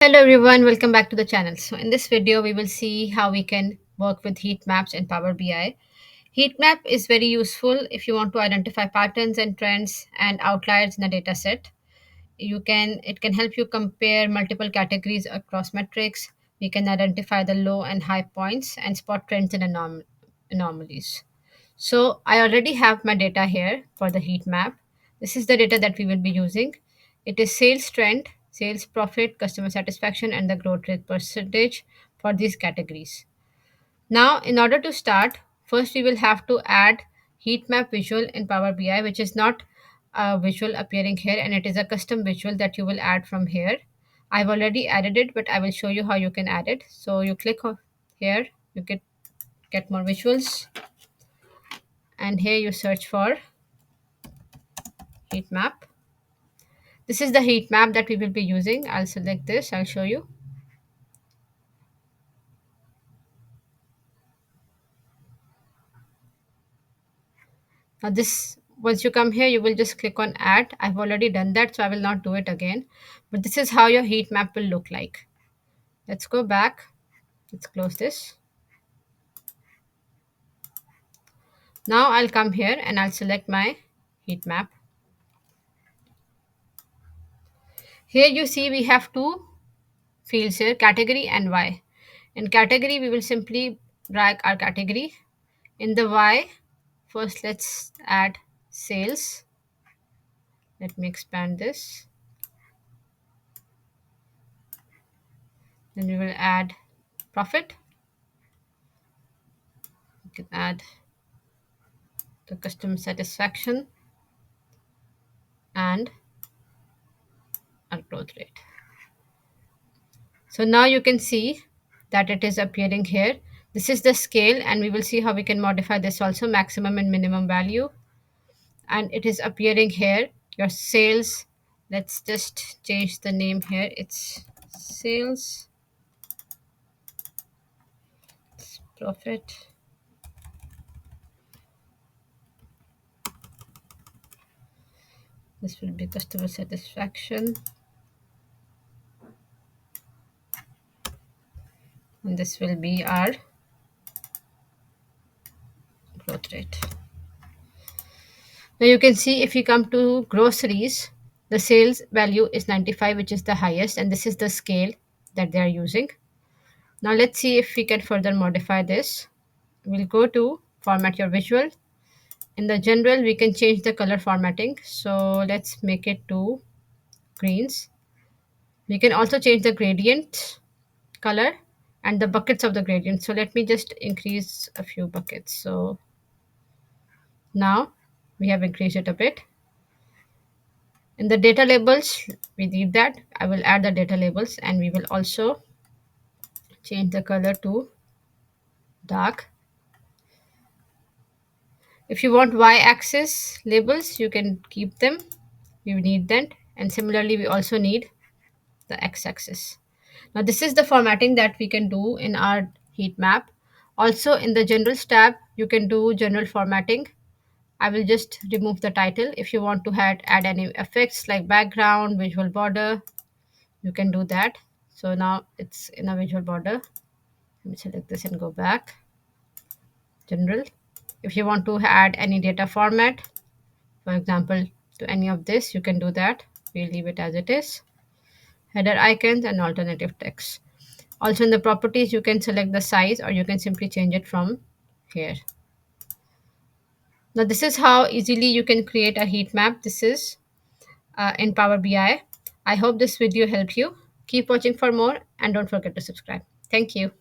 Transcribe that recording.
Hello everyone, welcome back to the channel. So in this video, we will see how we can work with heat maps in Power BI. Heat map is very useful if you want to identify patterns and trends and outliers in a data set. It can help you compare multiple categories across metrics. We can identify the low and high points and spot trends and anomalies. So I already have my data here for the heat map. This is the data that we will be using. It is sales trend, sales profit, customer satisfaction, and the growth rate percentage for these categories. Now, in order to start, first we will have to add heat map visual in Power BI, which is not a visual appearing here, and it is a custom visual that you will add from here. I've already added it, but I will show you how you can add it. So you click on here, you get more visuals, and here you search for heat map. This is the heat map that we will be using. I'll select this, I'll show you. Now this, once you come here, you will just click on add. I've already done that, so I will not do it again. But this is how your heat map will look like. Let's go back. Let's close this. Now I'll come here and I'll select my heat map. Here you see we have two fields here, category and Y. In category, we will simply drag our category. In the Y, first let's add sales. Let me expand this. Then we will add profit. We can add the customer satisfaction and our growth rate. So now you can see that it is appearing here. This is the scale, and we will see how we can modify this also, maximum and minimum value. And it is appearing here, your sales. Let's just change the name here. It's sales profit. This will be customer satisfaction. And this will be our growth rate. Now you can see if you come to groceries, the sales value is 95, which is the highest, and this is the scale that they are using. Now let's see if we can further modify this. We'll go to format your visual. In the general, we can change the color formatting. So let's make it to greens. We can also change the gradient color and the buckets of the gradient. So let me just increase a few buckets. So now we have increased it a bit. In the data labels, we need that. I will add the data labels, and we will also change the color to dark. If you want y-axis labels, you can keep them. We need that. And similarly, we also need the x-axis. Now, this is the formatting that we can do in our heat map. Also, in the generals tab, you can do general formatting. I will just remove the title. If you want to add any effects like background, visual border, you can do that. So now it's in a visual border. Let me select this and go back. General. If you want to add any data format, for example, to any of this, you can do that. We'll leave it as it is. Header icons and alternative text. Also in the properties, you can select the size, or you can simply change it from here. Now this is how easily you can create a heat map. This is in Power BI. I hope this video helped you. Keep watching for more, and don't forget to subscribe. Thank you.